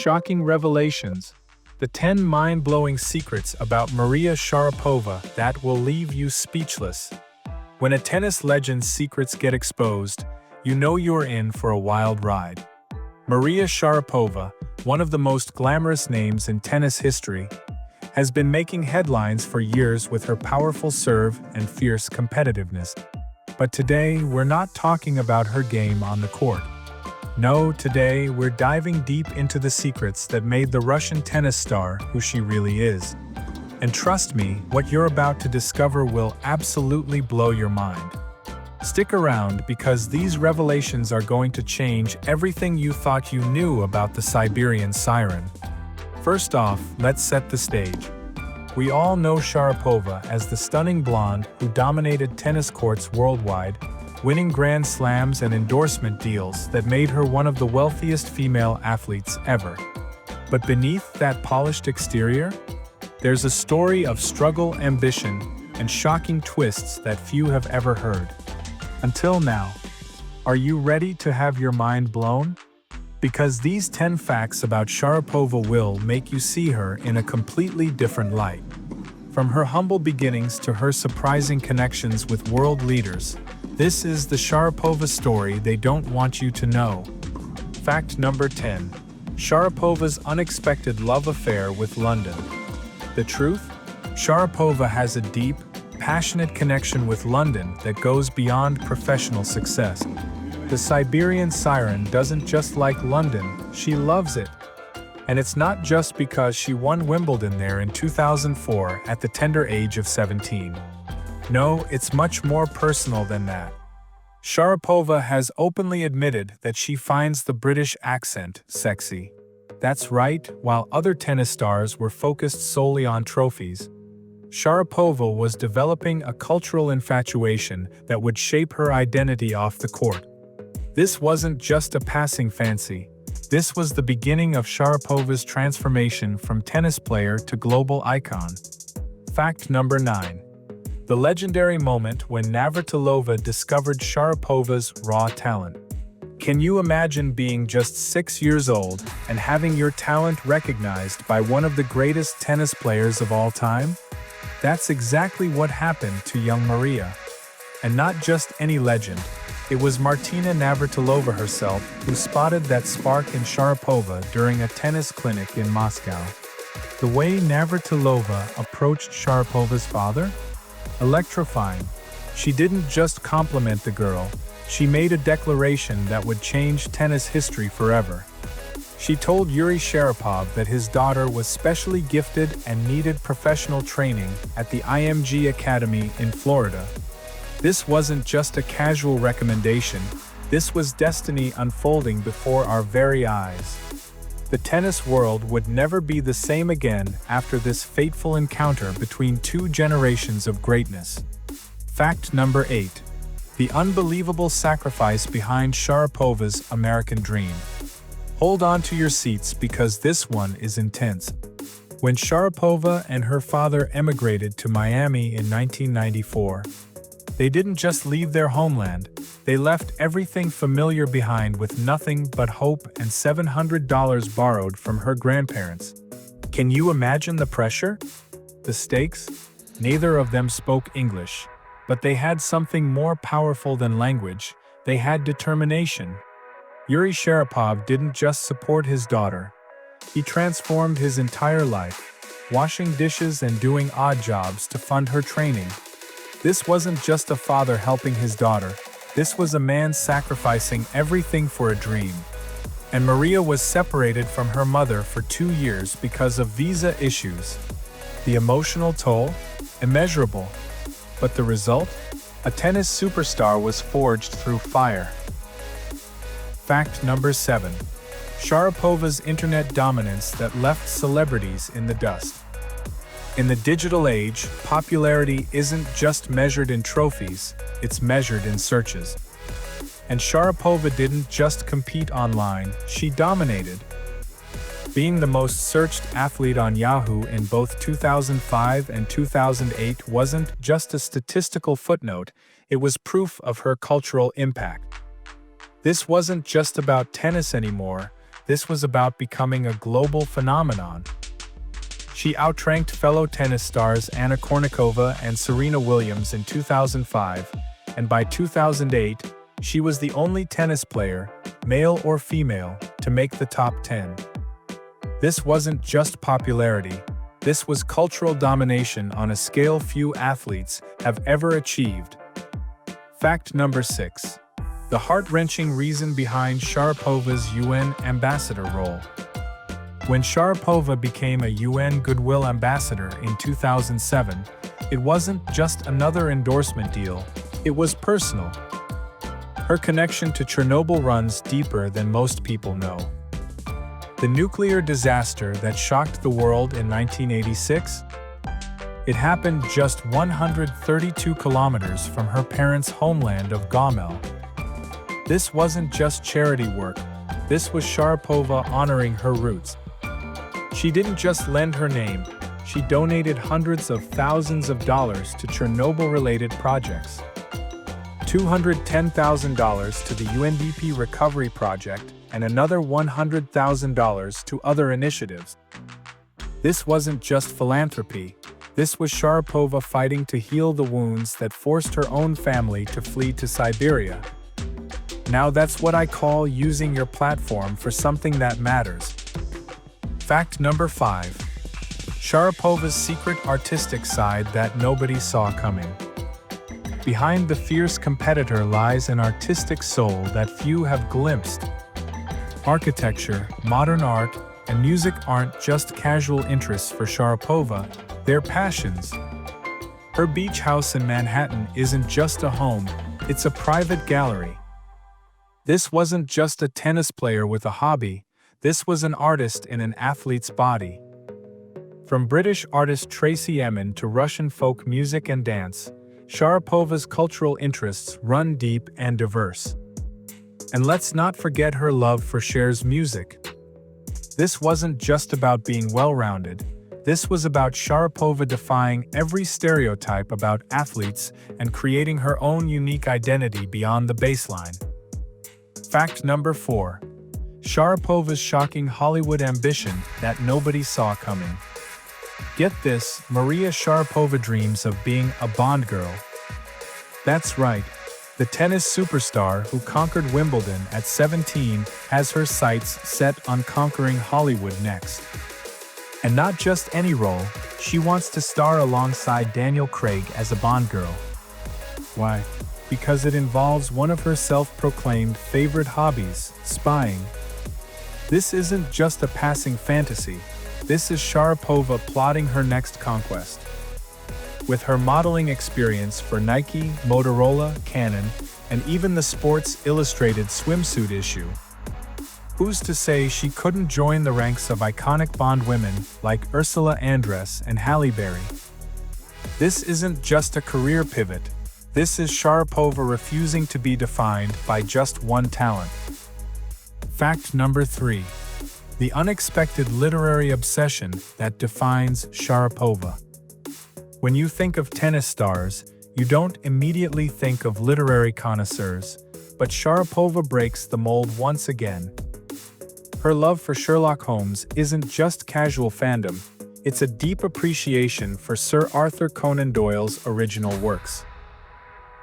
Shocking revelations. The 10 mind-blowing secrets about Maria Sharapova that will leave you speechless. When a tennis legend's secrets get exposed, you know you're in for a wild ride. Maria Sharapova, one of the most glamorous names in tennis history, has been making headlines for years with her powerful serve and fierce competitiveness. But today, we're not talking about her game on the court. No, today we're diving deep into the secrets that made the Russian tennis star who she really is. And trust me, what you're about to discover will absolutely blow your mind. Stick around because these revelations are going to change everything you thought you knew about the Siberian siren. First off, let's set the stage. We all know Sharapova as the stunning blonde who dominated tennis courts worldwide, winning Grand Slams and endorsement deals that made her one of the wealthiest female athletes ever. But beneath that polished exterior, there's a story of struggle, ambition, and shocking twists that few have ever heard. Until now, are you ready to have your mind blown? Because these 10 facts about Sharapova will make you see her in a completely different light. From her humble beginnings to her surprising connections with world leaders, this is the Sharapova story they don't want you to know. Fact number 10. Sharapova's unexpected love affair with London. The truth? Sharapova has a deep, passionate connection with London that goes beyond professional success. The Siberian siren doesn't just like London, she loves it. And it's not just because she won Wimbledon there in 2004 at the tender age of 17. No, it's much more personal than that. Sharapova has openly admitted that she finds the British accent sexy. That's right, while other tennis stars were focused solely on trophies, Sharapova was developing a cultural infatuation that would shape her identity off the court. This wasn't just a passing fancy. This was the beginning of Sharapova's transformation from tennis player to global icon. Fact number 9. The legendary moment when Navratilova discovered Sharapova's raw talent. Can you imagine being just 6 years old and having your talent recognized by one of the greatest tennis players of all time? That's exactly what happened to young Maria. And not just any legend. It was Martina Navratilova herself who spotted that spark in Sharapova during a tennis clinic in Moscow. The way Navratilova approached Sharapova's father? Electrifying. She didn't just compliment the girl, she made a declaration that would change tennis history forever. She told Yuri Sharapov that his daughter was specially gifted and needed professional training at the IMG Academy in Florida. This wasn't just a casual recommendation, this was destiny unfolding before our very eyes. The tennis world would never be the same again after this fateful encounter between two generations of greatness. Fact number 8. The unbelievable sacrifice behind Sharapova's American dream. Hold on to your seats because this one is intense. When Sharapova and her father emigrated to Miami in 1994, they didn't just leave their homeland, they left everything familiar behind with nothing but hope and $700 borrowed from her grandparents. Can you imagine the pressure? The stakes? Neither of them spoke English, but they had something more powerful than language. They had determination. Yuri Sharapov didn't just support his daughter. He transformed his entire life, washing dishes and doing odd jobs to fund her training. This wasn't just a father helping his daughter, this was a man sacrificing everything for a dream. And Maria was separated from her mother for 2 years because of visa issues. The emotional toll? Immeasurable. But the result? A tennis superstar was forged through fire. Fact number 7. Sharapova's internet dominance that left celebrities in the dust. In the digital age, popularity isn't just measured in trophies, it's measured in searches. And Sharapova didn't just compete online, she dominated. Being the most searched athlete on Yahoo in both 2005 and 2008 wasn't just a statistical footnote, it was proof of her cultural impact. This wasn't just about tennis anymore, this was about becoming a global phenomenon. She outranked fellow tennis stars Anna Kournikova and Serena Williams in 2005, and by 2008, she was the only tennis player, male or female, to make the top 10. This wasn't just popularity, this was cultural domination on a scale few athletes have ever achieved. Fact number 6. The heart-wrenching reason behind Sharapova's UN ambassador role. When Sharapova became a UN Goodwill Ambassador in 2007, it wasn't just another endorsement deal, it was personal. Her connection to Chernobyl runs deeper than most people know. The nuclear disaster that shocked the world in 1986? It happened just 132 kilometers from her parents' homeland of Gomel. This wasn't just charity work, this was Sharapova honoring her roots. She didn't just lend her name, she donated hundreds of thousands of dollars to Chernobyl-related projects. $210,000 to the UNDP Recovery Project and another $100,000 to other initiatives. This wasn't just philanthropy, this was Sharapova fighting to heal the wounds that forced her own family to flee to Siberia. Now that's what I call using your platform for something that matters. Fact number 5. Sharapova's secret artistic side that nobody saw coming. Behind the fierce competitor lies an artistic soul that few have glimpsed. Architecture, modern art, and music aren't just casual interests for Sharapova, they're passions. Her beach house in Manhattan isn't just a home, it's a private gallery. This wasn't just a tennis player with a hobby, this was an artist in an athlete's body. From British artist Tracey Emin to Russian folk music and dance, Sharapova's cultural interests run deep and diverse. And let's not forget her love for Cher's music. This wasn't just about being well-rounded, this was about Sharapova defying every stereotype about athletes and creating her own unique identity beyond the baseline. Fact number 4. Sharapova's shocking Hollywood ambition that nobody saw coming. Get this, Maria Sharapova dreams of being a Bond girl. That's right, the tennis superstar who conquered Wimbledon at 17 has her sights set on conquering Hollywood next. And not just any role, she wants to star alongside Daniel Craig as a Bond girl. Why? Because it involves one of her self-proclaimed favorite hobbies, spying. This isn't just a passing fantasy, this is Sharapova plotting her next conquest. With her modeling experience for Nike, Motorola, Canon, and even the Sports Illustrated swimsuit issue, who's to say she couldn't join the ranks of iconic Bond women like Ursula Andress and Halle Berry? This isn't just a career pivot, this is Sharapova refusing to be defined by just one talent. Fact number 3. The unexpected literary obsession that defines Sharapova. When you think of tennis stars, you don't immediately think of literary connoisseurs, but Sharapova breaks the mold once again. Her love for Sherlock Holmes isn't just casual fandom, it's a deep appreciation for Sir Arthur Conan Doyle's original works.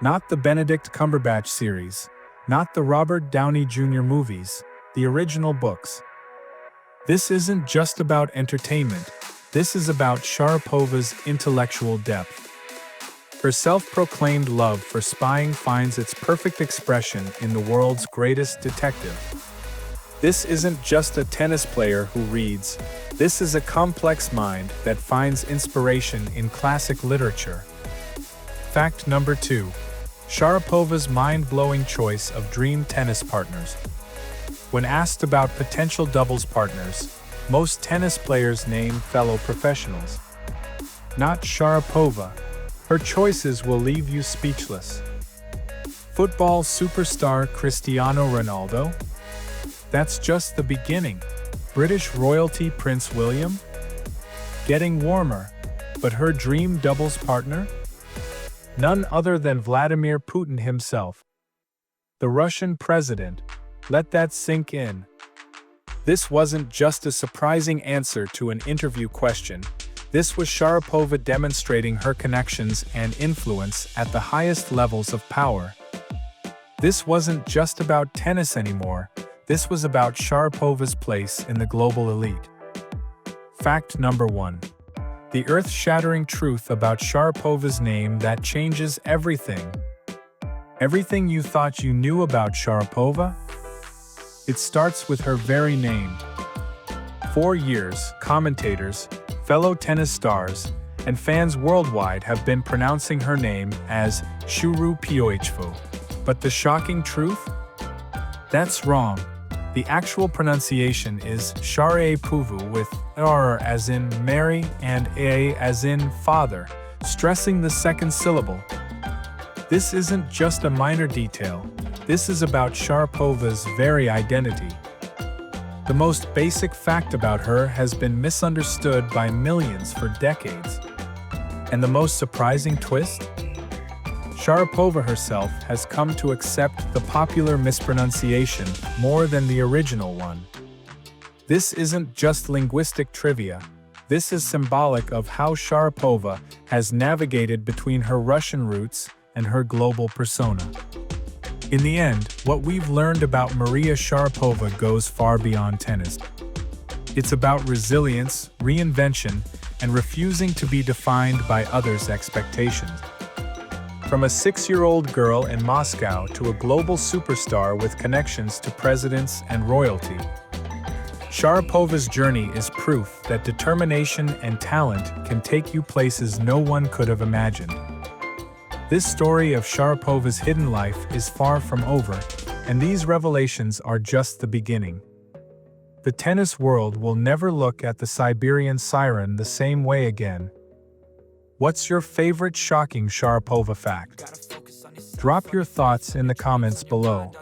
Not the Benedict Cumberbatch series, not the Robert Downey Jr. movies, the original books. This isn't just about entertainment, this is about Sharapova's intellectual depth. Her self-proclaimed love for spying finds its perfect expression in the world's greatest detective. This isn't just a tennis player who reads, this is a complex mind that finds inspiration in classic literature. Fact number 2. Sharapova's mind-blowing choice of dream tennis partners. When asked about potential doubles partners, most tennis players name fellow professionals. Not Sharapova. Her choices will leave you speechless. Football superstar Cristiano Ronaldo? That's just the beginning. British royalty Prince William? Getting warmer. But her dream doubles partner? None other than Vladimir Putin himself. The Russian president. Let that sink in. This wasn't just a surprising answer to an interview question. This was Sharapova demonstrating her connections and influence at the highest levels of power. This wasn't just about tennis anymore. This was about Sharapova's place in the global elite. Fact number 1. The earth-shattering truth about Sharapova's name that changes everything. Everything you thought you knew about Sharapova? It starts with her very name. For years, commentators, fellow tennis stars, and fans worldwide have been pronouncing her name as Sharapova. But the shocking truth? That's wrong. The actual pronunciation is Sharapova with R as in Mary and A as in father, stressing the second syllable. This isn't just a minor detail. This is about Sharapova's very identity. The most basic fact about her has been misunderstood by millions for decades. And the most surprising twist? Sharapova herself has come to accept the popular mispronunciation more than the original one. This isn't just linguistic trivia. This is symbolic of how Sharapova has navigated between her Russian roots and her global persona. In the end, what we've learned about Maria Sharapova goes far beyond tennis. It's about resilience, reinvention, and refusing to be defined by others' expectations. From a 6-year-old girl in Moscow to a global superstar with connections to presidents and royalty, Sharapova's journey is proof that determination and talent can take you places no one could have imagined. This story of Sharapova's hidden life is far from over, and these revelations are just the beginning. The tennis world will never look at the Siberian siren the same way again. What's your favorite shocking Sharapova fact? Drop your thoughts in the comments below.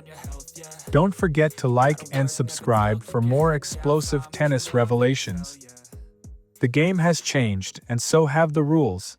Don't forget to like and subscribe for more explosive tennis revelations. The game has changed, and so have the rules.